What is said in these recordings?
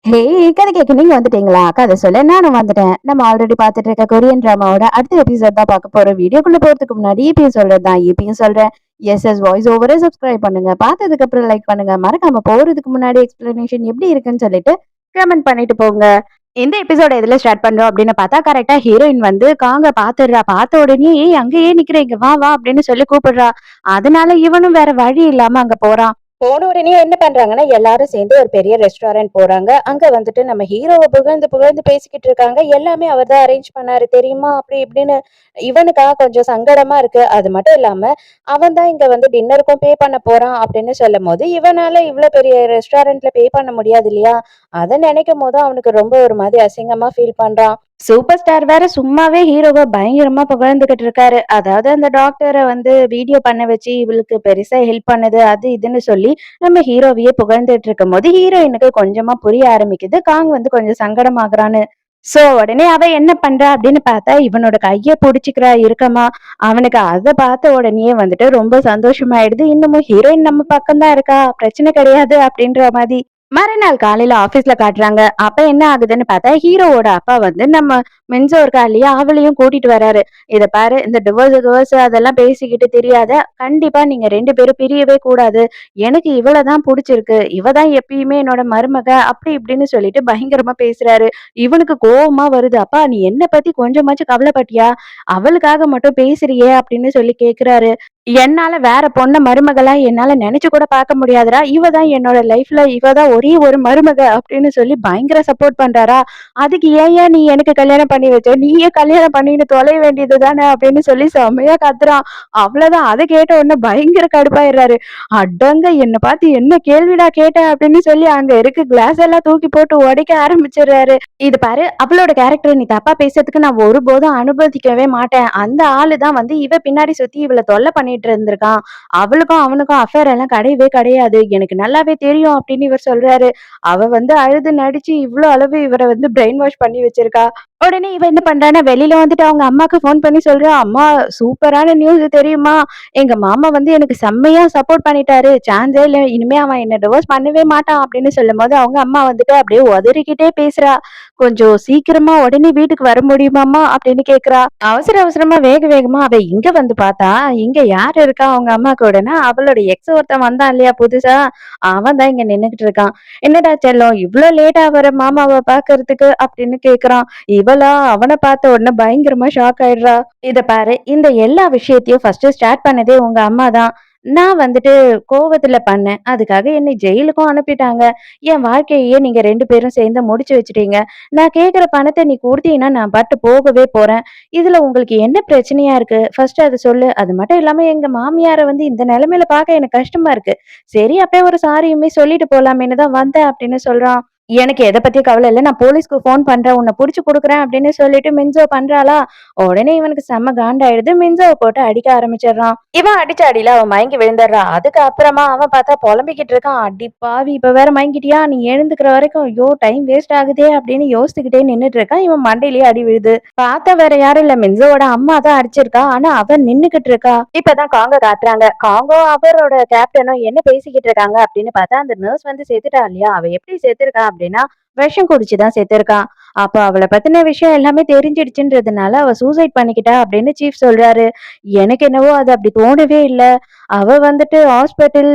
ஹே, கதை கேட்க நீங்க வந்துட்டீங்களா? கதை சொல்ல நானும் வந்துட்டேன். நம்ம ஆல்ரெடி பார்த்துட்டு இருக்க கொரியன் டிராமாவோட அடுத்த எபிசோட் தான் பார்க்க போறோம். வீடியோக்குள்ள போறதுக்கு முன்னாடி இப்பயும் சொல்றதுதான், இப்பயும் சொல்றேன். எஸ்எஸ் வாய்ஸ் ஓவரை சப்ஸ்கிரைப் பண்ணுங்க. பார்த்ததுக்கு அப்புறம் லைக் பண்ணுங்க. மறக்காம போறதுக்கு முன்னாடி எக்ஸ்பிளனேஷன் எப்படி இருக்குன்னு சொல்லிட்டு கமெண்ட் பண்ணிட்டு போங்க. இந்த எபிசோட எதுல ஸ்டார்ட் பண்றோம் அப்படின்னு பார்த்தா, கரெக்டா ஹீரோயின் வந்து காங்க பாத்துடுறா. பார்த்த உடனே ஏய் அங்கேயே நிக்கிறீங்க, வா வா அப்படின்னு சொல்லி கூப்பிடுறா. அதனால இவனும் வேற வழி இல்லாம அங்க போறான். போன உடனே என்ன பண்றாங்கன்னா, எல்லாரும் சேர்ந்து ஒரு பெரிய ரெஸ்டாரண்ட் போறாங்க. அங்க வந்துட்டு நம்ம ஹீரோவ புகழ்ந்து புகழ்ந்து பேசிக்கிட்டு இருக்காங்க. எல்லாமே அவர் தான் அரேஞ்ச் பண்ணாரு தெரியுமா? அப்படி இப்படின்னு. இவனுக்கா கொஞ்சம் சங்கடமா இருக்கு. அது மட்டும் இல்லாம, அவன் தான் இங்க வந்து டின்னருக்கும் பே பண்ண போறான் அப்படின்னு சொல்லும்போது, இவனால இவ்ளோ பெரிய ரெஸ்டாரண்ட்ல பே பண்ண முடியாது இல்லையா? அத நினைக்கும்போது அவனுக்கு ரொம்ப ஒரு மாதிரி அசிங்கமா ஃபீல் பண்றான். சூப்பர் ஸ்டார் வேற சும்மாவே ஹீரோவ பயங்கரமா புகழ்ந்துகிட்டு இருக்காரு. அதாவது அந்த டாக்டர வந்து வீடியோ பண்ண வச்சு இவளுக்கு பெருசா ஹெல்ப் பண்ணுது, அது இதுன்னு சொல்லி நம்ம ஹீரோவையே புகழ்ந்துட்டு இருக்கும்போது, ஹீரோயினுக்கு கொஞ்சமா புரிய ஆரம்பிக்குது. காங் வந்து கொஞ்சம் சங்கடமாகுறான்னு. சோ உடனே அவ என்ன பண்றா அப்படின்னு பார்த்தா, இவனோட கைய புடிச்சுக்கிறா இறுக்கமா. அவனுக்கு அத பார்த்த உடனேயே வந்துட்டு ரொம்ப சந்தோஷமாயிடுது. இன்னமும் ஹீரோயின் நம்ம பக்கம் தான் இருக்கா, பிரச்சனை கிடையாது அப்படின்ற மாதிரி. மறுநாள் காலையில ஆபீஸ்ல காட்டுறாங்க. அப்ப என்ன ஆகுதுன்னு பார்த்தா, ஹீரோவோட அப்பா வந்து நம்ம மென்சோ இருக்கா இல்லையா, அவளையும் கூட்டிட்டு வராரு. இத பாரு, இந்த டிவோர்ஸ் டிவோர்ஸ் அதெல்லாம் பேசிக்கிட்டு தெரியாத. கண்டிப்பா நீங்க 2 பேரும் பிரியவே கூடாது. எனக்கு இவள தான் புடிச்சிருக்கு. இவ தான் எப்பயுமே என்னோட மருமக அப்படி இப்படின்னு சொல்லிட்டு பயங்கரமா பேசுறாரு. இவனுக்கு கோவமா வருது. அப்பா நீ என்ன பத்தி கொஞ்சமாச்சும் கவலைப்பட்டியா? அவளுக்காக மட்டும் பேசுறியே அப்படின்னு சொல்லி கேக்குறாரு. என்னால வேற பொண்ண மருமகளா என்னால நெனச்சு கூட பார்க்க முடியாதுடா. இவ தான் என்னோட லைஃப்ல இவ தான் ஒரே ஒரு மருமக அப்படின்னு சொல்லி பயங்கர சப்போர்ட் பண்றாரா. அதுக்கு ஏன்யா நீ எனக்கு கல்யாணம் பண்ணி வச்ச? நீயே கல்யாணம் பண்ணிட்டு தொலைய வேண்டியது தானே அப்படின்னு சொல்லி செம்மையா கத்துறான். அவ்வளவுதான். அத கேட்ட உடனே பயங்கர கடுப்பாயிடுறாரு. அடங்க என்ன பார்த்து என்ன கேள்விடா கேட்ட அப்படின்னு சொல்லி அங்க இருக்க கிளாஸ் எல்லாம் தூக்கி போட்டு உடைக்க ஆரம்பிச்சிடுறாரு. இது பாரு, அவளோட கேரக்டர் நீ தப்பா பேசுறதுக்கு நான் ஒருபோதும் அனுமதிக்கவே மாட்டேன். அந்த ஆளு தான் வந்து இவ பின்னாடி சுத்தி இவள தொல்லை பண்ணிட்டு இருந்திருக்கான். அவளுக்கும் அவனுக்கும் அஃபேர் எல்லாம் கிடையவே கிடையாது. எனக்கு நல்லாவே தெரியும் அப்படின்னு இவர் சொல்றாரு. அவ வந்து அழுது நடிச்சு இவ்ளோ அளவு இவர வந்து பிரெயின் வாஷ் பண்ணி வச்சிருக்கா. உடனே இவ என்ன பண்றான்னா, வெளியில வந்துட்டு அவங்க அம்மாக்கு ஃபோன் பண்ணி சொல்றா, "அம்மா சூப்பரான நியூஸ் தெரியுமா? எங்க மாமா வந்து எனக்கு செம்மையா சப்போர்ட் பண்ணிட்டாரு. சான்ஸே இல்ல. இனிமே அவன் என்ன டிவோர்ஸ் பண்ணவே மாட்டான்." அப்படின்னு சொல்லும்போது அவங்க அம்மா வந்துட்டு அப்படியே உதறிக்கிட்டே பேசுறா. "கொஞ்சம் சீக்கிரமா உடனே வீட்டுக்கு வர முடியுமாம்மா?" அப்படின்னு கேக்குறா. அவசர அவசரமா வேக வேகமா அவ இங்க வந்து பார்த்தா, இங்க யார் இருக்கா அவங்க அம்மா கூடன்னா, அவளோட எக்ஸ் ஒருத்தன் வந்தான் இல்லையா புதுசா, அவன் தான் இங்க நின்னுகிட்டு இருக்கான். "என்னடா செல்லம் இவ்ளோ லேட்டா வர மாமாவ பாக்குறதுக்கு?" அப்படின்னு கேக்குறான். இவளா அவன பார்த்த உடனே பயங்கரமா ஷாக் ஆயிடுறா. "இத பாரு, இந்த எல்லா விஷயத்தையும் ஃபர்ஸ்ட் ஸ்டார்ட் பண்ணதே உங்க அம்மா தான். நான் வந்துட்டு கோவத்துல பண்ணேன். அதுக்காக என்னை ஜெயிலுக்கும் அனுப்பிட்டாங்க. என் வாழ்க்கையையே நீங்க 2 பேரும் சேர்ந்து முடிச்சு வச்சுட்டீங்க. நான் கேட்கிற பணத்த நீ குடுத்தீன்னா நான் பாட்டு போகவே போறேன். இதுல உங்களுக்கு என்ன பிரச்சனையா இருக்கு? ஃபர்ஸ்ட் அத சொல்லு. அது மட்டும் இல்லாம எங்க மாமியார வந்து இந்த நிலைமையில பார்க்க எனக்கு கஷ்டமா இருக்கு. சரி அப்படியே ஒரு சாரியுமே சொல்லிட்டு போலாமேன்னு தான் வந்தேன்" அப்படின்னு சொல்றான். "எனக்கு எத பத்தியும் கவலை இல்ல. நான் போலீஸ்க்கு ஃபோன் பண்றேன். உன்ன புடிச்சு குடுக்குறேன்" அப்படின்னு சொல்லிட்டு மின்சோ பண்றாளா. உடனே இவனுக்கு செம்ம காண்டாயிடுது. மின்சாவ போட்டு அடிக்க ஆரம்பிச்சிடுறான். இவன் அடிச்ச அடியில அவன் மயங்கி விழுந்துடுறா. அதுக்கு அப்புறமா அவன் பார்த்தா புலம்பிக்கிட்டு இருக்கான். "அடி பாவி! இப்ப வேற மயங்கிட்டியா? நீ எழுந்துக்கிற வரைக்கும் ஐயோ டைம் வேஸ்ட் ஆகுதே" அப்படின்னு யோசிச்சுக்கிட்டே நின்னுட்டு இருக்கான். இவன் மண்டையிலேயே அடி விழுது. பார்த்தா வேற யாரும் இல்ல, மின்சோவோட அம்மா தான் அடிச்சிருக்கா. ஆனா அவன் நின்னுகிட்டு இருக்கா. இப்பதான் காங்க காட்டுறாங்க. காங்கோ அவரோட கேப்டனும் என்ன பேசிக்கிட்டு இருக்காங்க அப்படின்னு பார்த்தா, அந்த நர்ஸ் வந்து செத்துட்டா இல்லையா? அவ எப்படி செத்துருக்கா அப்படின்னா, விஷம் குடிச்சுதான் செத்துருக்கா. அப்ப அவள பத்தின விஷயம் எல்லாமே தெரிஞ்சிடுச்சுன்றதுனால அவ சூசைட் பண்ணிக்கிட்டா அப்படின்னு சீஃப் சொல்றாரு. எனக்கு என்னவோ அது அப்படி தோணவே இல்ல. அவ வந்துட்டு ஹாஸ்பிட்டல்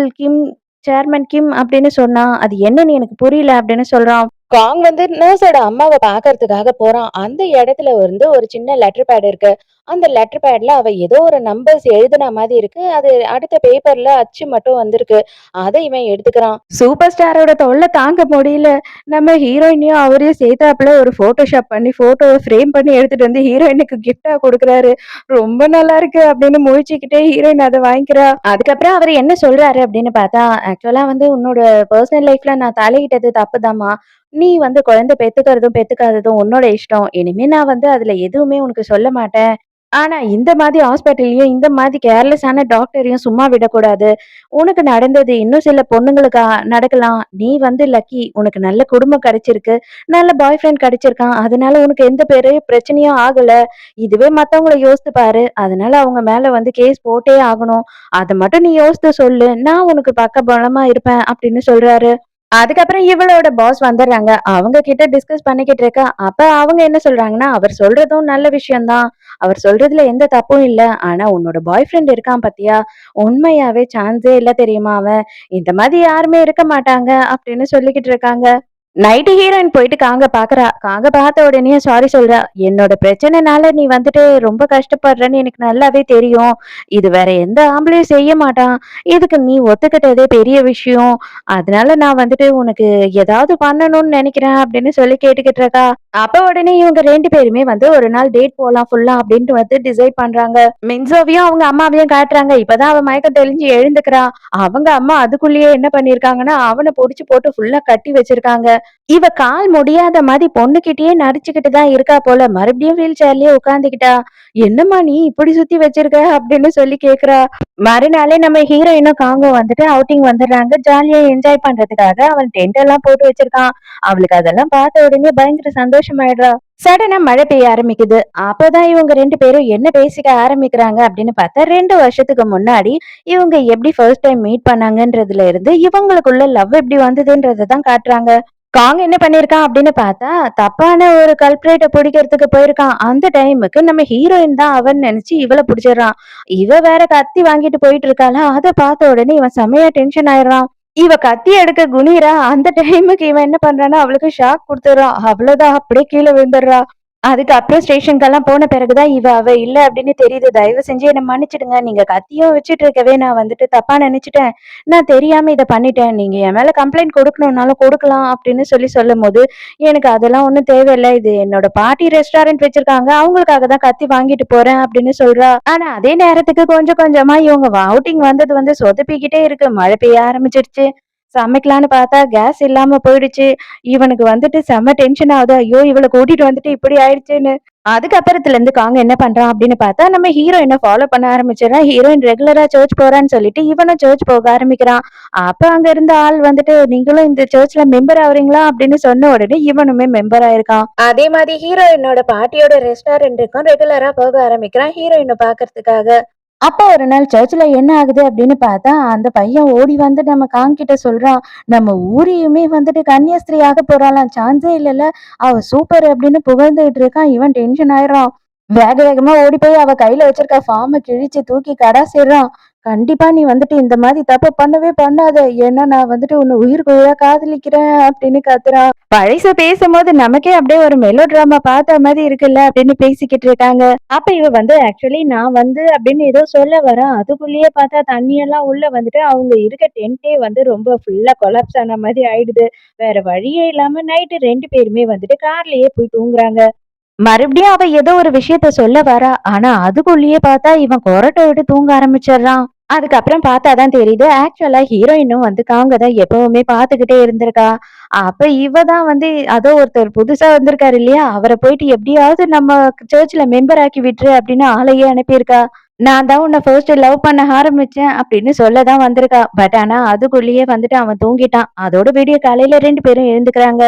சேர்மன் கிம் அப்படின்னு சொன்னா. அது என்னன்னு எனக்கு புரியல அப்படின்னு சொல்றான். காங் வந்து நர்ஸோட அம்மாவ பாக்கறதுக்காக போறான். அந்த இடத்துல வந்து ஒரு சின்ன லெட்டர் பேட் இருக்கு. அந்த லெட்டர் பேட்ல அவ ஏதோ ஒரு நம்பர்ஸ் எழுதுன மாதிரி இருக்கு. அது அடுத்த பேப்பர்ல அச்சு மட்டும் வந்திருக்கு. அத இவன் எடுத்துக்கிறான். சூப்பர் ஸ்டாரோட தொல்ல தாங்க முடியல. நம்ம ஹீரோயினையும் அவரையும் சேர்த்தாப்புல ஒரு போட்டோஷாப் பண்ணி போட்டோவ ஃப்ரேம் பண்ணி எடுத்துட்டு வந்து ஹீரோயினுக்கு கிஃப்ட்டா குடுக்குறாரு. ரொம்ப நல்லா இருக்கு அப்படின்னு முழிச்சுக்கிட்டே ஹீரோயின் அத வாங்கிக்கிறா. அதுக்கப்புறம் அவரு என்ன சொல்றாரு அப்படின்னு பார்த்தா, ஆக்சுவலா வந்து உன்னோட பெர்சனல் லைஃப்ல நான் தலையிட்டது தப்புதாம்மா. நீ வந்து குழந்தை பெத்துக்கிறதும் பெத்துக்காததும் உன்னோட இஷ்டம். இனிமே நான் வந்து அதுல எதுவுமே உனக்கு சொல்ல மாட்டேன். ஆனா இந்த மாதிரி ஹாஸ்பிட்டல்லயும் இந்த மாதிரி கேர்லெஸ்ஸான டாக்டரையும் சும்மா விடக்கூடாது. உனக்கு நடந்தது இன்னும் சில பொண்ணுங்களுக்கு நடக்கலாம். நீ வந்து லக்கி. உனக்கு நல்ல குடும்பம் கிடைச்சிருக்கு. நல்ல பாய் ஃப்ரெண்ட் கிடைச்சிருக்கான். அதனால உனக்கு எந்த பெரிய பிரச்சனையும் ஆகல. இதுவே மத்தவங்கள யோசித்து பாரு. அதனால அவங்க மேல வந்து கேஸ் போட்டே ஆகணும். அத மட்டும் நீ யோசித்து சொல்லு. நான் உனக்கு பக்கபலமா இருப்பேன் அப்படின்னு சொல்றாரு. அதுக்கப்புறம் இவளோட பாஸ் வந்துடுறாங்க. அவங்க கிட்ட டிஸ்கஸ் பண்ணிக்கிட்டு இருக்கா. அப்ப அவங்க என்ன சொல்றாங்கன்னா, "அவர் சொல்றதும் நல்ல விஷயம் தான். அவர் சொல்றதுல எந்த தப்பும் இல்ல. ஆனா உன்னோட பாய் ஃப்ரெண்ட் இருக்கான் பாத்தியா? உண்மையாவே சான்ஸே இல்ல தெரியுமா அவன். இந்த மாதிரி யாருமே இருக்க மாட்டாங்க." அப்படின்னு சொல்லிக்கிட்டு இருக்காங்க. நைட்டு ஹீரோயின் போயிட்டு காங்க பாக்குறா. காங்க பார்த்த உடனே சாரி சொல்றா. "என்னோட பிரச்சனைனால நீ வந்துட்டு ரொம்ப கஷ்டப்படுறன்னு எனக்கு நல்லாவே தெரியும். இது வேற எந்த ஆம்பளையும் செய்ய மாட்டான். இதுக்கு நீ ஒத்துக்கிட்டதே பெரிய விஷயம். அதனால நான் வந்துட்டு உனக்கு ஏதாவது பண்ணணும்னு நெனைக்கிறேன்" அப்படின்னு சொல்லி கேட்டுக்கிட்டு இருக்கா. அப்ப உடனே இவங்க 2 பேருமே வந்து ஒரு நாள் டேட் போலாம் ஃபுல்லா அப்படின்ட்டு வந்து டிசைட் பண்றாங்க. மின்சோவையும் அவங்க அம்மாவையும் காட்டுறாங்க. இப்பதான் அவ மயக்கம் தெளிஞ்சு எழுந்துக்கிறா. அவங்க அம்மா அதுக்குள்ளேயே என்ன பண்ணியிருக்காங்கன்னா, அவன புடிச்சு போட்டு ஃபுல்லா கட்டி வச்சிருக்காங்க. இவ கால் முடியாத மாரி பொண்ணுகிட்டயே நடிச்சுக்கிட்டு தான் இருக்கா போல. மறுபடியும் வீல் சேர்லயே உட்காந்துக்கிட்டா. "என்னம்மா நீ இப்படி சுத்தி வச்சிருக்க?" அப்படின்னு சொல்லி கேக்குறா. மறுநாளே நம்ம ஹீரோயினும் காங்கும் வந்துட்டு அவுட்டிங் வந்துடுறாங்க. ஜாலியா என்ஜாய் பண்றதுக்காக அவன் டென்ட் எல்லாம் போட்டு வச்சிருக்கான். அவளுக்கு அதெல்லாம் பார்த்த உடனே பயங்கர சந்தோஷமாயிடுறா. சடனா மழை பெய்ய ஆரம்பிக்குது. அப்பதான் இவங்க 2 பேரும் என்ன பேசிக்க ஆரம்பிக்கிறாங்க அப்படின்னு பார்த்தா, 2 வருஷத்துக்கு முன்னாடி இவங்க எப்படி ஃபர்ஸ்ட் டைம் மீட் பண்ணாங்கன்றதுல இருந்து இவங்களுக்குள்ள லவ் எப்படி வந்ததுன்றத தான் காட்டுறாங்க. காங் என்ன பண்ணியிருக்கான் அப்படின்னு பார்த்தா, தப்பான ஒரு கல்ப்ரேட்ட புடிக்கிறதுக்கு போயிருக்கான். அந்த டைமுக்கு நம்ம ஹீரோயின் தான் அவன்னு நெனச்சு இவள புடிச்சிடுறான். இவ வேற கத்தி வாங்கிட்டு போயிட்டு இருக்காளா, அத பார்த்த உடனே இவன் செமையா டென்ஷன் ஆயிடுறான். இவ கத்தி எடுக்க குனிறா. அந்த டைமுக்கு இவன் என்ன பண்றான்னா, அவளுக்கு ஷாக் குடுத்துடுறான். அவ்வளவுதான் அப்படியே கீழ விழுந்துடுறா. அதுக்கப்புறம் ஸ்டேஷனுக்கெல்லாம் போன பிறகுதான் அவ இல்ல அப்படின்னு தெரியுது. தயவு செஞ்சு என்ன மன்னிச்சிடுங்க. நீங்க கத்தியும் வச்சுட்டு இருக்கவே நான் வந்துட்டு தப்பா நெனச்சுட்டேன். நான் தெரியாம இத பண்ணிட்டேன். நீங்க என் மேல கம்ப்ளைண்ட் கொடுக்கணும்னாலும் கொடுக்கலாம் அப்படின்னு சொல்லும்போது, எனக்கு அதெல்லாம் ஒண்ணும் தேவையில்ல. இது என்னோட பாட்டி ரெஸ்டாரண்ட் வச்சிருக்காங்க. அவங்களுக்காக தான் கத்தி வாங்கிட்டு போறேன் அப்படின்னு சொல்றா. ஆனா அதே நேரத்துக்கு கொஞ்சம் கொஞ்சமா இவங்க அவுட்டிங் வந்தது வந்து சொதப்பிக்கிட்டே இருக்கு. மழை பெய்ய ஆரம்பிச்சிருச்சு. சமைக்கலான்னு பார்த்தா கேஸ் இல்லாம போயிடுச்சு. இவனுக்கு வந்துட்டு செம்ம டென்ஷன் ஆகுது. ஐயோ! இவள கூட்டிட்டு வந்துட்டு இப்படி ஆயிடுச்சேன்னு. அதுக்கப்புறத்துல இருந்து காங்க என்ன பண்றான் அப்படின்னு பார்த்தா, நம்ம ஹீரோயின ஃபாலோ பண்ண ஆரம்பிச்சிடுறான். ஹீரோயின் ரெகுலரா சர்ச் போறான்னு சொல்லிட்டு, இவனும் சர்ச் போக ஆரம்பிக்கிறான். அப்ப அங்க இருந்த ஆள் வந்துட்டு, "நீங்களும் இந்த சர்ச்ல மெம்பர் ஆவறீங்களா?" அப்படின்னு சொன்ன உடனே இவனுமே மெம்பர் ஆயிருக்கான். அதே மாதிரி ஹீரோயினோட பாட்டியோட ரெஸ்டாரண்ட்டுக்கும் ரெகுலரா போக ஆரம்பிக்கிறான் ஹீரோயின பாக்கறதுக்காக. அப்ப ஒரு நாள் சர்ச்ல என்ன ஆகுது அப்படின்னு பார்த்தா, அந்த பையன் ஓடி வந்து நம்ம காங் கிட்ட சொல்றான். நம்ம ஊரையுமே வந்துட்டு கன்னியாஸ்திரி ஆகப் போறாளாம். சான்ஸே இல்லல்ல. அவ சூப்பர் அப்படின்னு புகழ்ந்துகிட்டு இருக்கான். இவன் டென்ஷன் ஆயிடுறான். வேக வேகமா ஓடி போய் அவ கையில வச்சிருக்க ஃபார்ம கிழிச்சு தூக்கி கடாசிடுறான். கண்டிப்பா நீ வந்துட்டு இந்த மாதிரி தப்பு பண்ணவே பண்ணாத. ஏன்னா நான் வந்துட்டு உன்னை உயிருக்கு உயிரா காதலிக்கிறேன் அப்படின்னு கத்துறான். பழச பேசும்போது நமக்கே அப்படியே ஒரு மெலோ டிராமா பார்த்த மாதிரி இருக்குல்ல அப்படின்னு பேசிக்கிட்டு இருக்காங்க. அப்ப இவ வந்து ஆக்சுவலி நான் வந்து அப்படின்னு ஏதோ சொல்ல வரா. அதுக்குள்ளேயே பார்த்தா தண்ணியெல்லாம் உள்ள வந்துட்டு அவங்க இருக்க டென்ட்டே வந்து ரொம்ப ஃபுல்லா கொலாப்ஸ் ஆன மாதிரி ஆயிடுது. வேற வழியே இல்லாம நைட்டு 2 பேருமே வந்துட்டு கார்லயே போய் தூங்குறாங்க. மறுபடியும் அவ ஏதோ ஒரு விஷயத்த சொல்ல வரா. ஆனா அதுக்குள்ளேயே பார்த்தா இவன் கொறட்ட விட்டு தூங்க ஆரம்பிச்சிடுறான். அதுக்கப்புறம் பார்த்தாதான் தெரியுது. ஆக்சுவலா ஹீரோயினும் வந்து காங்க தான் எப்பவுமே பார்த்துக்கிட்டே இருந்திருக்கா. அப்ப இவ தான் வந்து அதோ ஒருத்தர் புதுசா வந்திருக்காரு இல்லையா? அவர போயிட்டு எப்படியாவது நம்ம சர்ச்ல மெம்பர் ஆக்கி விட்டுரு அப்படின்னு ஆளையே அனுப்பியிருக்கா. நான் தான் உன்ன ஃபர்ஸ்ட் லவ் பண்ண ஆரம்பிச்சேன் அப்படின்னு சொல்ல தான் வந்திருக்கா. பட் ஆனா அதுக்குள்ளேயே வந்துட்டு அவன் தூங்கிட்டான். அதோட விடிய காலையில 2 பேரும் எழுந்துக்கிறாங்க.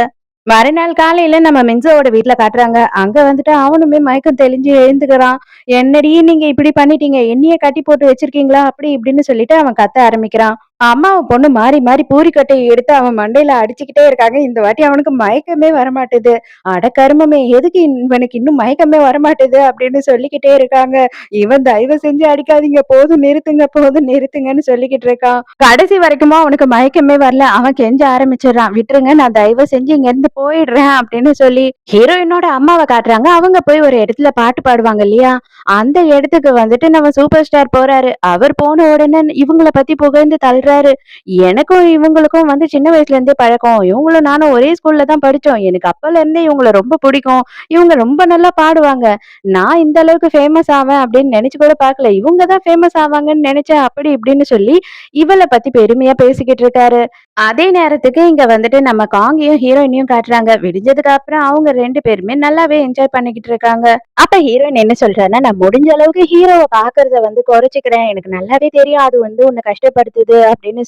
மறுநாள் காலையில நம்ம மின்சோவோட வீட்ல காட்டுறாங்க. அங்க வந்துட்டு அவனுமே மயக்கம் தெளிஞ்சு எழுந்துக்கிறான். "என்னடி நீங்க இப்படி பண்ணிட்டீங்க? என்னைய கட்டி போட்டு வச்சிருக்கீங்களா?" அப்படி இப்படின்னு சொல்லிட்டு அவன் கத்த ஆரம்பிக்கிறான். அம்மாவும் பொண்ணும் மாறி மாறி பூரிக்கட்டைய எடுத்து அவன் மண்டையில அடிச்சுக்கிட்டே இருக்காங்க. இந்த வாட்டி அவனுக்கு மயக்கமே வரமாட்டுது. "அட கருமமே! எதுக்கு இவனுக்கு இன்னும் மயக்கமே வரமாட்டுது?" அப்படின்னு சொல்லிக்கிட்டே இருக்காங்க. இவன் "தயவு செஞ்சு அடிக்காதீங்க. போதும் நிறுத்துங்க, போதும் நிறுத்துங்கன்னு" சொல்லிக்கிட்டு இருக்கான். கடைசி வரைக்குமா அவனுக்கு மயக்கமே வரல. அவன் கெஞ்ச ஆரம்பிச்சிடுறான். "விட்டுருங்க. நான் தயவு செஞ்சு இங்கருந்து போயிடுறேன்" அப்படின்னு சொல்லி. ஹீரோயினோட அம்மாவ காட்டுறாங்க. அவங்க போய் ஒரு இடத்துல பாட்டு பாடுவாங்க இல்லையா? அந்த இடத்துக்கு வந்துட்டு நம்ம சூப்பர் ஸ்டார் போறாரு. அவர் போன உடனே இவங்கள பத்தி புகழ்ந்து தள்ளுறாரு. எனக்கும் இவங்களுக்கும் வந்து சின்ன வயசுல இருந்தே பழக்கம். இவங்களும் நானும் ஒரே ஸ்கூல்ல தான் படிச்சோம். எனக்கு அப்பல இருந்தே இவங்கள ரொம்ப பிடிக்கும். இவங்க ரொம்ப நல்லா பாடுவாங்க. நான் இந்த அளவுக்கு ஃபேமஸ் ஆவேன் அப்படின்னு நினைச்சு கூட பார்க்கல. இவங்க தான் ஃபேமஸ் ஆவாங்கன்னு நினைச்சேன். அப்படி இப்படின்னு சொல்லி இவள பத்தி பெருமையா பேசிக்கிட்டு இருக்காரு. அதே நேரத்துக்கு இங்க வந்துட்டு நம்ம காங்கியும் ஹீரோயினையும் காட்டுறாங்க. விடிஞ்சதுக்கு அப்புறம் அவங்க 2 பேருமே நல்லாவே என்ஜாய் பண்ணிக்கிட்டு இருக்காங்க. அப்ப ஹீரோயின் என்ன சொல்றான்னா, "நான் முடிஞ்ச அளவுக்கு ஹீரோவ பாக்குறத வந்து குறைச்சுக்கிறேன். எனக்கு நல்லாவே தெரியும் அது வந்து உன்னை கஷ்டப்படுத்துது" அப்படின்னு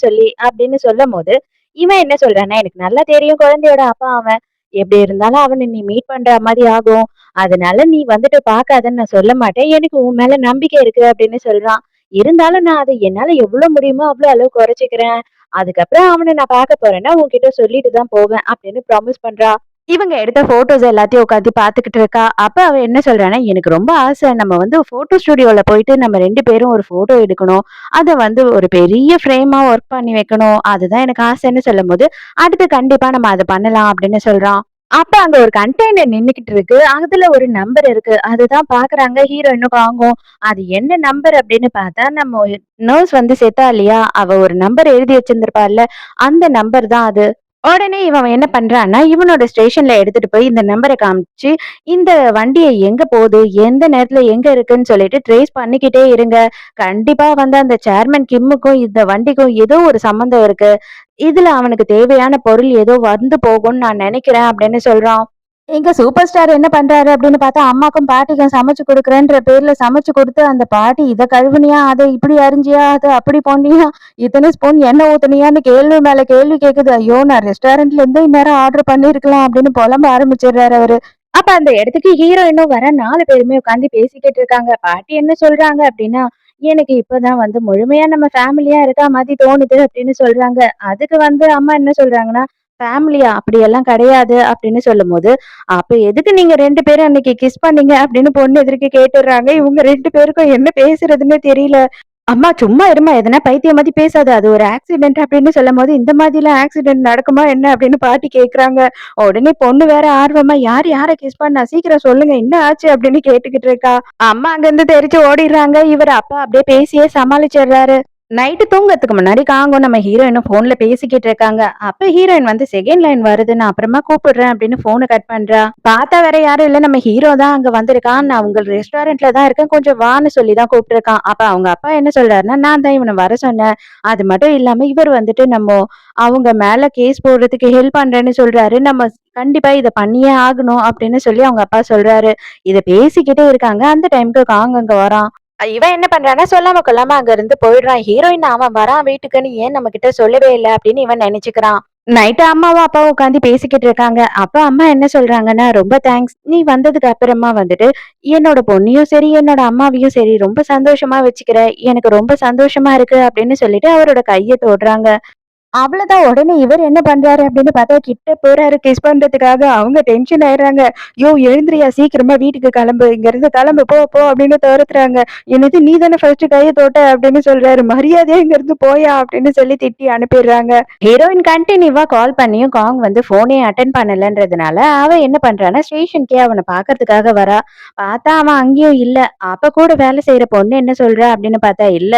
சொல்லும்போது, இவன் என்ன சொல்றான்னா, "எனக்கு நல்லா தெரியும் குழந்தையோட அப்பா அவன். எப்படி இருந்தாலும் அவன நீ மீட் பண்ற மாரி ஆகும். அதனால நீ வந்துட்டு பாக்காதன்னு நான் சொல்ல மாட்டேன். எனக்கு உன் மேல நம்பிக்கை இருக்கு" அப்படின்னு சொல்றான். இருந்தாலும் நான் அத என்னால எவ்வளவு முடியுமோ அவ்வளவு அளவு குறைச்சுக்கிறேன். அதுக்கப்புறம் அவன நான் பார்க்க போறேன்னா உன்கிட்ட சொல்லிட்டு தான் போவேன் அப்படின்னு ப்ராமிஸ் பண்றா. இவங்க எடுத்த ஃபோட்டோஸ் எல்லாத்தையும் உட்காந்து பார்த்துக்கிட்டு இருக்கா. அப்ப அவ என்ன சொல்றான்னா, "எனக்கு ரொம்ப ஆசை. நம்ம வந்து ஃபோட்டோ ஸ்டுடியோல போயிட்டு நம்ம 2 பேரும் ஒரு ஃபோட்டோ எடுக்கணும். அத வந்து ஒரு பெரிய ஃப்ரேமா ஒர்க் பண்ணி வைக்கணும். அதுதான் எனக்கு ஆசைன்னு" சொல்லும்போது, "அடுத்து கண்டிப்பா நம்ம அத பண்ணலாம்" அப்படின்னு சொல்றான். அப்ப அங்க ஒரு கண்டெய்னர் நின்னுகிட்டு இருக்கு. அதுல ஒரு நம்பர் இருக்கு. அதுதான் பார்க்குறாங்க ஹீரோயினும் காங்கும். அது என்ன நம்பர் அப்படின்னு பார்த்தா, நம்ம நர்ஸ் வந்து செத்தா இல்லையா? அவ ஒரு நம்பர் எழுதி வச்சிருந்திருப்பாள்ல, அந்த நம்பர் தான் அது. உடனே இவன் என்ன பண்றான்னா, இவனோட ஸ்டேஷன்ல எடுத்துட்டு போய் இந்த நம்பர காமிச்சு, இந்த வண்டிய எங்க போது, எந்த நேரத்துல எங்க இருக்குன்னு சொல்லிட்டு ட்ரேஸ் பண்ணிக்கிட்டே இருங்க. கண்டிப்பா வந்து அந்த சேர்மன் கிம்முக்கும் இந்த வண்டிக்கும் ஏதோ ஒரு சம்மந்தம் இருக்கு. இதுல அவனுக்கு தேவையான பொருள் ஏதோ வந்து போகும்னு நான் நெனைக்கிறேன் அப்படின்னு சொல்றான். எங்க சூப்பர் ஸ்டார் என்ன பண்றாரு அப்படின்னு பார்த்தா, அம்மாக்கும் பாட்டிக்கும் சமைச்சு குடுக்குறேன்ற பேர்ல சமைச்சு குடுத்து, அந்த பாட்டி இத கழுவுனியா? அத இப்படி அரிஞ்சியா? அத அப்படி போனியா? இத்தன ஸ்பூன் எண்ணெய் ஊத்துனியான்னு கேள்வி மேல கேள்வி கேட்குது. ஐயோ! நான் ரெஸ்டாரண்ட்ல இருந்து இந்நேரம் ஆர்டர் பண்ணியிருக்கலாம் அப்படின்னு புலம்ப ஆரம்பிச்சுடுறாரு அவரு. அப்ப அந்த இடத்துக்கு ஹீரோயினும் வர 4 பேருமே உட்கார்ந்து பேசிக்கிட்டு இருக்காங்க. பாட்டி என்ன சொல்றாங்க அப்படின்னா, "எனக்கு இப்பதான் வந்து முழுமையா நம்ம ஃபேமிலியா இருக்கா மாரி தோணுது" அப்படின்னு சொல்றாங்க. அதுக்கு வந்து அம்மா என்ன சொல்றாங்கன்னா, "ஃபேமிலியா? அப்படியெல்லாம் கிடையாது" அப்படின்னு சொல்லும்போது, "அப்ப எதுக்கு நீங்க 2 பேரும் அன்னைக்கு கிஸ் பண்ணீங்க?" அப்படின்னு பொண்ணு எதிர்க்க கேட்டுர்றாங்க. இவங்க 2 பேருக்கும் என்ன பேசுறதுன்னே தெரியல. "அம்மா சும்மா இரும்மா, எதனா பைத்தியம் மாரி பேசாத. அது ஒரு ஆக்சிடென்ட்" அப்படின்னு சொல்லும்போது, "இந்த மாதிரிலாம் ஆக்சிடென்ட் நடக்குமா என்ன?" அப்படின்னு பாட்டி கேட்கறாங்க. உடனே பொண்ணு வேற ஆர்வமா, "யார் யார கிஸ் பண்ணா? சீக்கிரம் சொல்லுங்க. என்ன ஆச்சு?" அப்படின்னு கேட்டுக்கிட்டு இருக்கா. அம்மா அங்கிருந்து தெரிச்சு ஓடிர்றாங்க. இவரு அப்பா அப்படியே பேசியே சமாளிச்சிடுறாரு. நைட்டு தூங்கறதுக்கு முன்னாடி காங்கும் நம்ம ஹீரோயினும் ஃபோன்ல பேசிக்கிட்டு இருக்காங்க. அப்ப ஹீரோயின் வந்து செகண்ட் லைன் வருது. நான் அப்புறமா கூப்பிடுறேன் அப்படின்னு ஃபோன கட் பண்றா. பார்த்தா வேற யாரும் இல்ல. நம்ம ஹீரோ தான் அங்க வந்திருக்கான். நான் உங்க ரெஸ்டாரண்ட்ல தான் இருக்கேன். கொஞ்சம் வான்னு சொல்லி தான் கூப்பிட்டுருக்கான். அப்ப அவங்க அப்பா என்ன சொல்றாருன்னா, நான் தான் இவன வர சொன்னேன். அது மட்டும் இல்லாம இவர் வந்துட்டு அவங்க மேல கேஸ் போடுறதுக்கு ஹெல்ப் பண்றேன்னு சொல்றாரு. நம்ம கண்டிப்பா இத பண்ணியே ஆகணும் அப்படின்னு சொல்லி அவங்க அப்பா சொல்றாரு. இத பேசிக்கிட்டே இருக்காங்க. அந்த டைம்க்கு காங் அங்க வரான். இவன் என்ன பண்றான்னா, சொல்லாம கொள்ளாம அங்க இருந்து போயிடுறான். ஹீரோயின் அவன் வரான் வீட்டுக்குன்னு ஏன் நம்மகிட்ட சொல்லவே இல்ல அப்படின்னு இவன் நெனச்சுக்கிறான். நைட்டு அம்மாவும், அப்பாவும் உட்காந்து பேசிக்கிட்டு இருக்காங்க. அப்ப அம்மா என்ன சொல்றாங்கன்னா, "ரொம்ப தேங்க்ஸ். நீ வந்ததுக்கு அப்புறமா வந்துட்டு, என்னோட பொண்ணையும் சரி, என்னோட அம்மாவையும் சரி ரொம்ப சந்தோஷமா வச்சுக்கிற. எனக்கு ரொம்ப சந்தோஷமா இருக்கு" அப்படின்னு சொல்லிட்டு அவரோட கைய தொடுறாங்க. அவ்வளதான். உடனே இவரு என்ன பண்றாரு அப்படின்னு பார்த்தா, கிட்ட போறாரு கிஸ் பண்றதுக்காக. அவங்க டென்ஷன் ஆயிடுறாங்க. "யோவ் எழுந்திரியா, சீக்கிரமா வீட்டுக்கு கிளம்பு. இங்கருந்து கிளம்பு. போ, போ" அப்படின்னு தொரத்துறாங்க. "என்னது நீ தானே ஃபர்ஸ்ட் கைய தொட்ட" அப்படின்னு சொல்றாரு. "மரியாதையா இங்கருந்து போயா" அப்படின்னு சொல்லி திட்டி அனுப்பிடுறாங்க. ஹீரோயின் கன்டினியூவா கால் பண்ணியும் காங் வந்து ஃபோனே அட்டெண்ட் பண்ணலன்றதுனால, அவ என்ன பண்றான்னா, ஸ்டேஷனுக்கே அவன பார்க்கறதுக்காக வரா. பார்த்தா அவன் அங்கேயும் இல்ல. அப்ப கூட வேலை செய்ற பொண்ணு என்ன சொல்றா அப்படின்னு பார்த்தா, "இல்ல,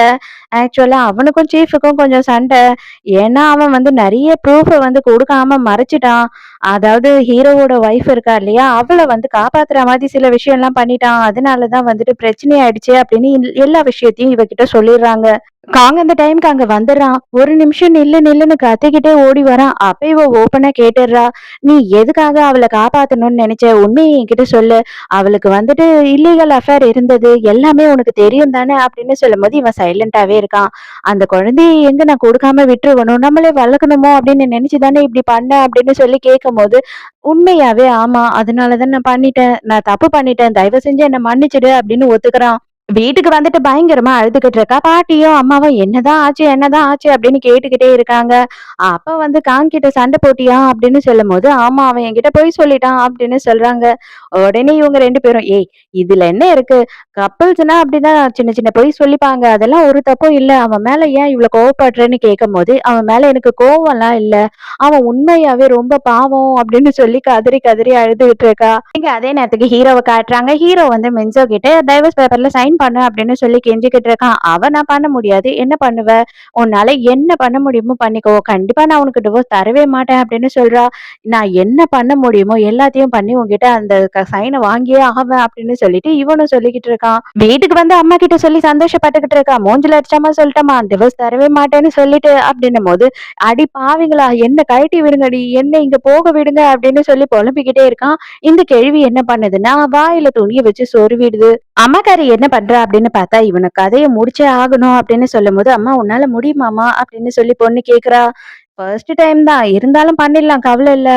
ஆக்சுவலா அவனுக்கும் சீஃப்க்கும் கொஞ்சம் சண்டை. ஏன்னா, அவன் வந்து நெறைய ப்ரூஃப வந்து குடுக்காம மறைச்சுட்டான். அதாவது ஹீரோவோட ஒய்ஃப் இருக்கா இல்லையா? அவள வந்து காப்பாத்துற மாதிரி சில விஷயம்லாம் பண்ணிட்டான். அதனால தான் வந்துட்டு பிரச்சனை ஆயிடுச்சு அப்படின்னு எல்லா விஷயத்தையும் இவகிட்ட சொல்லிர்றாங்க. காங் அந்த டைம்க்கு அங்க வந்துர்றான். "ஒரு நிமிஷம் நில்லு நில்லுன்னு" கத்திக்கிட்டே ஓடி வரான். அப்ப இவ ஓப்பனா கேட்டுர்றா. "நீ எதுக்காக அவள காப்பாத்தணும்னு நெனச்ச? உண்மைய என்கிட்ட சொல்லு. அவளுக்கு வந்துட்டு இல்லீகல் அஃபேர் இருந்தது. எல்லாமே உனக்கு தெரியும் தானே?" அப்படின்னு சொல்லும்போது இவன் சைலண்டாவே இருக்கான். "அந்த குழந்தைய எங்க நான் கொடுக்காம விட்டுருவணும்? நம்மளே வளர்க்கணுமோ அப்படின்னு நெனச்சு தானே இப்படி பண்ணேன்" அப்படின்னு சொல்லி கேட்கும்போது, உண்மையாவே ஆமா. அதனால தான் நான் பண்ணிட்டேன். நான் தப்பு பண்ணிட்டேன். தயவு செஞ்சு என்ன மன்னிச்சுடு அப்படின்னு ஒத்துக்கிறான். வீட்டுக்கு வந்துட்டு பயங்கரமா அழுதுகிட்டு இருக்கா. பாட்டியும், அம்மாவும் "என்னதான் ஆச்சு? என்னதான் ஆச்சு?" அப்படின்னு கேட்டுக்கிட்டே இருக்காங்க. அப்ப வந்து "கான்கிட்ட சண்டை போட்டியா?" அப்படின்னு சொல்லும்போது, "ஆமா, அவன் என்கிட்ட பொய் சொல்லிட்டான்" அப்படின்னு சொல்றாங்க. உடனே இவங்க 2 பேரும், "ஏய், இதுல என்ன இருக்கு? கப்பிள்ஸ்னா அப்படிதான் சின்ன சின்ன பொய் சொல்லிப்பாங்க. அதெல்லாம் ஒரு தப்பும் இல்ல. அவன் மேல ஏன் இவ்ளோ கோவப்படுறேன்னு?" கேட்கும்போது, "அவன் மேல எனக்கு கோவம்லாம் இல்ல. அவன் உண்மையாவே ரொம்ப பாவம்" அப்படின்னு சொல்லி கதறி கதறி அழுதுகிட்டு இருக்கா. இங்க அதே நேரத்துக்கு ஹீரோவ காட்டுறாங்க. ஹீரோ வந்து மின்சோ கிட்ட டைவர்ஸ் பேப்பர்ல சைன் பண்ணு அப்படின்னு சொல்லி கெஞ்சிக்கிட்டு இருக்கான். அவ "நான் பண்ண முடியாது." "என்ன பண்ணுவ? உன்னால என்ன பண்ண முடியுமோ பண்ணிக்கோ. கண்டிப்பா நான் உனக்கு டிவோர்ஸ் தரவே மாட்டேன்" அப்படின்னு சொல்றா. "நான் என்ன பண்ண முடியுமோ எல்லாத்தையும் பண்ணி உன்கிட்ட அந்த சைன வாங்கியே ஆவேன்" அப்படின்னு சொல்லிட்டு இவனும் சொல்லிக்கிட்டு இருக்கான். வீட்டுக்கு வந்து அம்மா கிட்ட சொல்லி சந்தோஷப்பட்டுக்கிட்டு இருக்கா. "மூஞ்சில அடிச்சாம சொல்லிட்டேம்மா, டிவோர்ஸ் தரவே மாட்டேன்னு சொல்லிட்டு" அப்படின்னும்போது, "அடி பாவிங்களா! என்ன கழட்டி விடுங்கடி. என்ன இங்க போக விடுங்க" அப்படின்னு சொல்லி புலம்பிக்கிட்டே இருக்கான். இந்த கேள்வி என்ன பண்ணுதுன்னா, வாயில துணிய வச்சு சொருவிடுது. அம்மாக்காரி என்ன பண்றா அப்படின்னு பார்த்தா, இவன கதைய முடிச்சே ஆகணும் அப்படின்னு சொல்லும்போது, "அம்மா உன்னால முடியுமாம்மா?" அப்படின்னு சொல்லி பொண்ணு கேட்கிறா. "ஃபர்ஸ்ட் டைம் தான். இருந்தாலும் பண்ணிடலாம். கவலை இல்ல."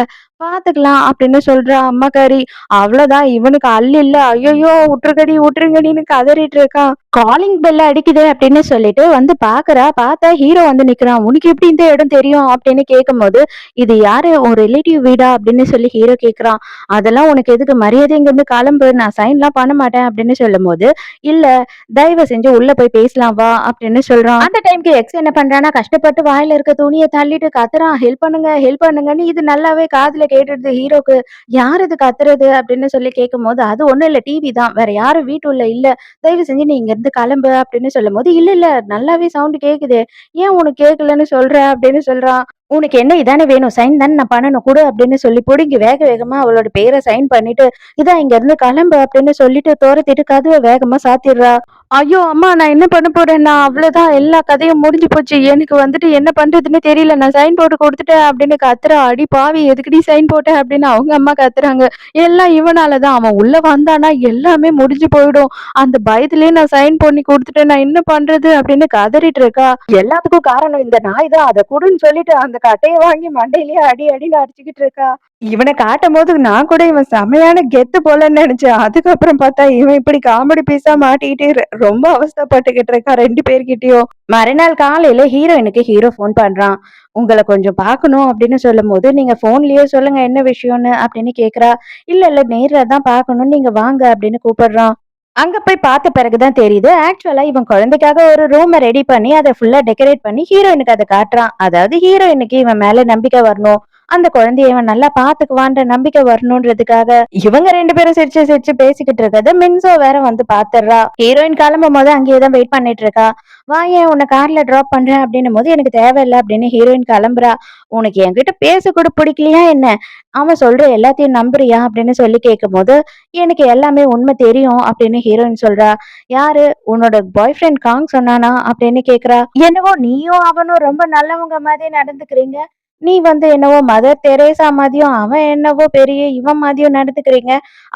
பாத்துக்கலாம் அப்படின்னு சொல்றா அம்மாக்காரி. அவ்வளவுதான் இவனுக்கு அல்ல இல்ல. ஐயையோ! உட்டுருங்கடி, உட்டுருங்கடின்னு கதறிட்டு இருக்கான். காலிங் பெல் அடிக்குது அப்படின்னு சொல்லிட்டு வந்து பாக்குறா. பார்த்தா ஹீரோ வந்து நிக்கிறான். "உனக்கு எப்படி இந்த இடம் தெரியும்?" அப்படின்னு கேட்கும்போது, "இது யாரு? உன் ரிலேட்டிவ் வீடா?" அப்படின்னு சொல்லி ஹீரோ கேட்குறான். "அதெல்லாம் உனக்கு எதுக்கு? மரியாதையா இங்கிருந்து கிளம்பு. நான் சைன்லாம் பண்ண மாட்டேன்." அப்படின்னு சொல்லும்போது, "இல்ல, தயவு செஞ்சு உள்ள போய் பேசலாம் வா" அப்படின்னு சொல்றான். அந்த டைம்க்கு எக்ஸ் என்ன பண்றான்னா, கஷ்டப்பட்டு வாயில இருக்க துணிய தள்ளிட்டு கத்துறான். "ஹெல்ப் பண்ணுங்க, ஹெல்ப் பண்ணுங்கன்னு." இது நல்லாவே காதுல கேட்டுடுது ஹீரோக்கு. "யார் இது கத்துறது?" அப்படின்னு சொல்லி கேட்கும்போது, "அது ஒண்ணும் இல்ல, டிவி தான். வேற யாரும் வீட்டுள்ள இல்ல. தயவு செஞ்சு நீ இங்க இருந்து கிளம்பு." அப்படின்னு சொல்லும்போது, "இல்ல, இல்ல, நல்லாவே சவுண்ட் கேக்குதே. ஏன் உனக்கு கேட்கலன்னு சொல்ற?" அப்படின்னு சொல்றான். "உனக்கு என்ன இதானே வேணும்? சைன் தானே நான் பண்ணணும் குடு." அப்படின்னு சொல்லி புடுங்கி வேக வேகமா அவளோட பேர சைன் பண்ணிட்டு, "இதா இங்க இருந்து கிளம்பு." அப்படின்னு சொல்லிட்டு தொரத்திட்டு கதவ வேகமா சாத்திடுறா. ஐயோ! அம்மா நான் என்ன பண்ண போறேன்? நான் அவ்வளோதான், எல்லா கதையும் முடிஞ்சு போச்சு. எனக்கு வந்துட்டு என்ன பண்றதுன்னே தெரியல. நான் சைன் போட்டு குடுத்துட்டேன் அப்படின்னு கத்துறா. "அடி பாவி! எதுக்குடி சைன் போட்ட?" அப்படின்னு அவங்க அம்மா கத்துறாங்க. எல்லாம் இவனால தான். அவன் உள்ள வந்தான்னா எல்லாமே முடிஞ்சு போயிடும். அந்த பயத்திலேயே நான் சைன் பண்ணி குடுத்துட்டேன். நான் என்ன பண்றது? அப்படின்னு கதறிட்டு இருக்கா. எல்லாத்துக்கும் காரணம் இந்த நாய் தான். அத குடுன்னு சொல்லிட்டு அந்த கட்டைய வாங்கி மண்டையிலேயே அடி அடின்னு அடிச்சுக்கிட்டு இருக்கா. இவன காட்டும்போது நான் கூட இவன் செமையான கெத்து போலன்னு நெனச்சேன். அதுக்கப்புறம் பார்த்தா இவன் இப்படி காமெடி பீஸா மாட்டிக்கிட்டு ரொம்ப அவஸ்தைப்பட்டுக்கிட்டு இருக்கான் 2 பேர்கிட்டயும். மறுநாள் காலையில ஹீரோயினுக்கு ஹீரோ ஃபோன் பண்றான். "உங்கள கொஞ்சம் பார்க்கணும்" அப்படின்னு சொல்லும்போது, "நீங்க ஃபோன்லயே சொல்லுங்க என்ன விஷயம்னு" அப்படின்னு கேட்கிறா. "இல்ல, இல்ல, நேர்ல தான் பார்க்கணும். நீங்க வாங்க" அப்படின்னு கூப்பிடுறான். அங்க போய் பார்த்த பிறகு தான் தெரியுது. ஆக்சுவலா இவன் குழந்தைக்காக ஒரு ரூம ரெடி பண்ணி, அத ஃபுல்லா டெக்கரேட் பண்ணி ஹீரோயினுக்கு அத காட்டுறான். அதாவது ஹீரோயினுக்கு இவன் மேல நம்பிக்கை வரணும். அந்த குழந்தைய இவன் நல்லா பாத்துக்குவான்ற நம்பிக்கை வரணுன்றதுக்காக. இவங்க 2 பேரும் சிரிச்சு சிரிச்சு பேசிக்கிட்டு இருக்கறத மின்சோ வேற வந்து பாத்துடுறா. ஹீரோயின் கிளம்பும்போது அங்கேயே தான் வெயிட் பண்ணிட்டு இருக்கா. "வாயேன் உன்னை கார்ல டிராப் பண்றேன்" அப்படின்னும்போது, "எனக்கு தேவையில்ல" அப்படின்னு ஹீரோயின் கிளம்புறா. "உனக்கு என்கிட்ட பேச கூட பிடிக்கலையா என்ன? அவன் சொல்ற எல்லாத்தையும் நம்புறியா?" அப்படின்னு சொல்லி கேட்கும்போது, "எனக்கு எல்லாமே உண்மை தெரியும்" அப்படின்னு ஹீரோயின் சொல்றா. "யாரு? உன்னோட பாய் ஃப்ரெண்ட் காங் சொன்னானா?" அப்படின்னு கேக்குறா. "என்னவோ நீயும் அவனும் ரொம்ப நல்லவங்க மாதிரி நடந்துக்கிறீங்க. நீ வந்து என்னவோ மதர் தெரேசா மாதிரியும், அவன் என்னவோ பெரிய இவன் மாதிரியும் நடந்துக்கிறீங்க.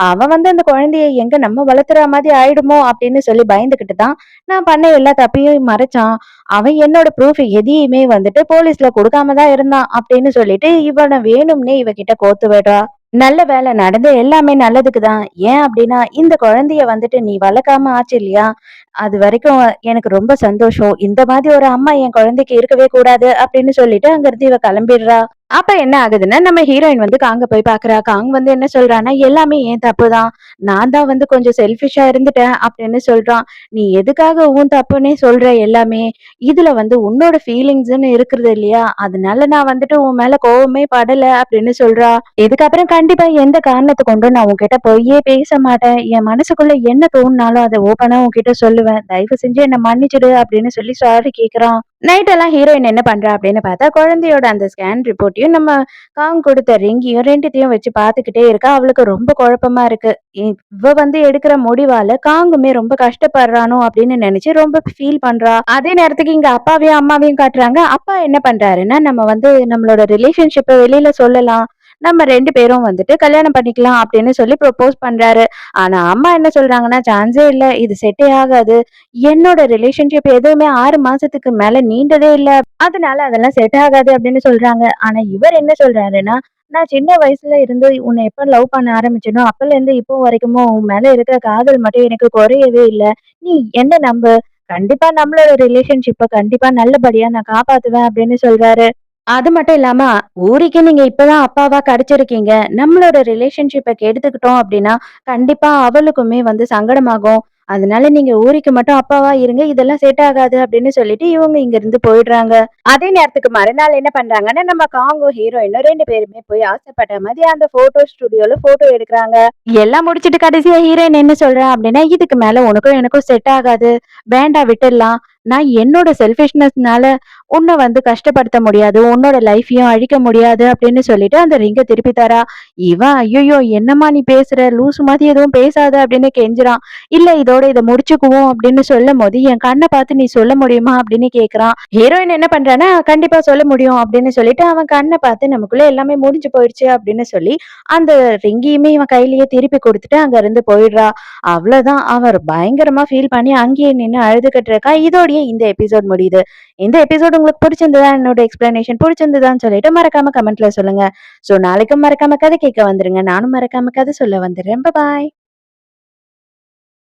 அவன் வந்து அந்த குழந்தைய எங்க நம்ம வளர்த்துற மாதிரி ஆயிடுமோ அப்படின்னு சொல்லி பயந்துகிட்டு தான் நான் பண்ண எல்லா தப்பையும் மறைச்சான். அவன் என்னோட ப்ரூஃப் எதையுமே வந்துட்டு போலீஸ்ல குடுக்காம தான் இருந்தான்" அப்படின்னு சொல்லிட்டு இவன வேணும்னே இவகிட்ட கோத்து விடுறா. நல்ல வேலை நடந்த எல்லாமே நல்லதுக்கு தான். ஏன் அப்படின்னா, இந்த குழந்தைய வந்துட்டு நீ வளர்க்காம ஆச்சு இல்லையா? அது வரைக்கும் எனக்கு ரொம்ப சந்தோஷம். இந்த மாதிரி ஒரு அம்மா என் குழந்தைக்கு இருக்கவே கூடாது அப்படின்னு சொல்லிட்டு அங்கிருந்து இவ கிளம்பிடுறா. அப்ப என்ன ஆகுதுன்னா, நம்ம ஹீரோயின் வந்து காங்க போய் பாக்குறா. காங் வந்து என்ன சொல்றான்னா, "எல்லாமே என் தப்புதான். நான் தான் வந்து கொஞ்சம் செல்ஃபிஷா இருந்துட்டேன்" அப்படின்னு சொல்றான். "நீ எதுக்காக உன் தப்புன்னே சொல்ற எல்லாமே? இதுல வந்து உன்னோட ஃபீலிங்ஸ்ன்னு இருக்குது இல்லையா? அதனால நான் வந்துட்டு உன் மேல கோவமே படல" அப்படின்னு சொல்றா. இதுக்கப்புறம் கண்டிப்பா எந்த காரணத்த கொண்டும் நான் உன்கிட்ட பொய்யே பேச மாட்டேன். என் மனசுக்குள்ள என்ன தோணுனாலும் அத ஓப்பனா உன்கிட்ட சொல்லுவேன். தயவு செஞ்சு என்ன மன்னிச்சுடு அப்படின்னு சொல்லி சாரி கேக்குறான். நைட் எல்லாம் ஹீரோயின் என்ன பண்றா அப்படின்னு பார்த்தா, குழந்தையோட அந்த ஸ்கேன் ரிப்போர்ட்டையும், நம்ம காங் கொடுத்த ரிங்கையும் 2த்தையும் வச்சு பார்த்துக்கிட்டே இருக்கா. அவளுக்கு ரொம்ப குழப்பமா இருக்கு. இவ வந்து எடுக்கிற முடிவால காங்குமே ரொம்ப கஷ்டப்படுறானோ அப்படின்னு நினைச்சு ரொம்ப ஃபீல் பண்றா. அதே நேரத்துக்கு இங்க அப்பாவையும் அம்மாவையும் காட்டுறாங்க. அப்பா என்ன பண்றாருன்னா, நம்ம வந்து நம்மளோட ரிலேஷன்ஷிப்ப வெளியில சொல்லலாம். நம்ம 2 பேரும் வந்துட்டு கல்யாணம் பண்ணிக்கலாம் அப்படின்னு சொல்லி ப்ரொபோஸ் பண்றாரு. ஆனா அம்மா என்ன சொல்றாங்கன்னா, சான்ஸே இல்ல. இது செட்டே ஆகாது. என்னோட ரிலேஷன்ஷிப் எதுவுமே 6 மாசத்துக்கு மேல நீண்டதே இல்ல. அதனால அதெல்லாம் செட் ஆகாது அப்படின்னு சொல்றாங்க. ஆனா இவர் என்ன சொல்றாருன்னா, நான் சின்ன வயசுல இருந்து உன்னை எப்ப லவ் பண்ண ஆரம்பிச்சேனோ, அப்பல இருந்து இப்போ வரைக்குமோ உன் மேல இருக்கிற காதல் மட்டும் எனக்கு குறையவே இல்ல. நீ என்ன நம்பு. கண்டிப்பா நம்மளோட ரிலேஷன்ஷிப்ப கண்டிப்பா நல்லபடியா நான் காப்பாத்துவேன் அப்படின்னு சொல்றாரு. அது மட்டும் இல்லாம, ஊருக்கே நீங்க இப்பதான் அப்பாவா கிடைச்சிருக்கீங்க. நம்மளோட ரிலேஷன்ஷிப்ப கெடுத்துக்கிட்டோம் அப்டின்னா, கண்டிப்பா அவளுக்குமே வந்து சங்கடமாகும். அதனால நீங்க ஊரிக்கு மட்டும் அப்பாவா இருங்க. இதெல்லாம் செட் ஆகாது அப்டின்னு சொல்லிட்டு இவங்க இங்கிருந்து போயிடுறாங்க. அதே நேரத்துக்கு மறுநாள் என்ன பண்றாங்கன்னா, நம்ம காங்கும் ஹீரோயினும் 2 பேருமே போய் ஆசைப்பட்ட மாதிரி அந்த போட்டோ ஸ்டுடியோல போட்டோ எடுக்குறாங்க. எல்லாம் முடிச்சுட்டு கடைசியா ஹீரோயின் என்ன சொல்றா அப்டின்னா, "இதுக்கு மேல உனக்கும் எனக்கும் செட் ஆகாது. வேண்டாம் விட்டுடலாம். நான் என்னோட செல்ஃபிஷ்னஸ்னால உன்ன வந்து கஷ்டப்படுத்த முடியாது. உன்னோட லைஃப்பையும் அழிக்க முடியாது" அப்படின்னு சொல்லிட்டு அந்த ரிங்க திருப்பி தரா. இவன், "ஐயய்யோ! என்னம்மா நீ பேசுற? லூசு மாதிரி எதுவும் பேசாத" அப்படின்னு கெஞ்சுறான். "இல்ல இதோட இத முடிச்சுக்குவோம்" அப்படின்னு சொல்லும்போது, "என் கண்ண பார்த்து நீ சொல்ல முடியுமா?" அப்படின்னு கேட்குறான். ஹீரோயின் என்ன பண்றான்னா, "கண்டிப்பா சொல்ல முடியும்" அப்படின்னு சொல்லிட்டு அவன் கண்ண பார்த்து, "நமக்குள்ள எல்லாமே முடிஞ்சு போயிடுச்சு" அப்படின்னு சொல்லி அந்த ரிங்கையுமே இவன் கையிலேயே திருப்பி குடுத்துட்டு அங்க இருந்து போயிடுறா. அவ்வளவுதான். அவ பயங்கரமா ஃபீல் பண்ணி அங்கேயே நின்னு அழுதுகிட்டு இருக்கா. இதோடயே இந்த எபிசோட் முடியுது. இந்த எபிசோட் உங்களுக்கு பிடிச்சிருந்ததா, என்னோட எக்ஸ்பிளனேஷன் பிடிச்சிருந்ததான்னு சொல்லிட்டு மறக்காம கமெண்ட்ல சொல்லுங்க. ஸோ நாளைக்கும் மறக்காம கதை கேட்க வந்துருங்க. நானும் மறக்காம கதை சொல்ல வந்துடுறேன். பாய்.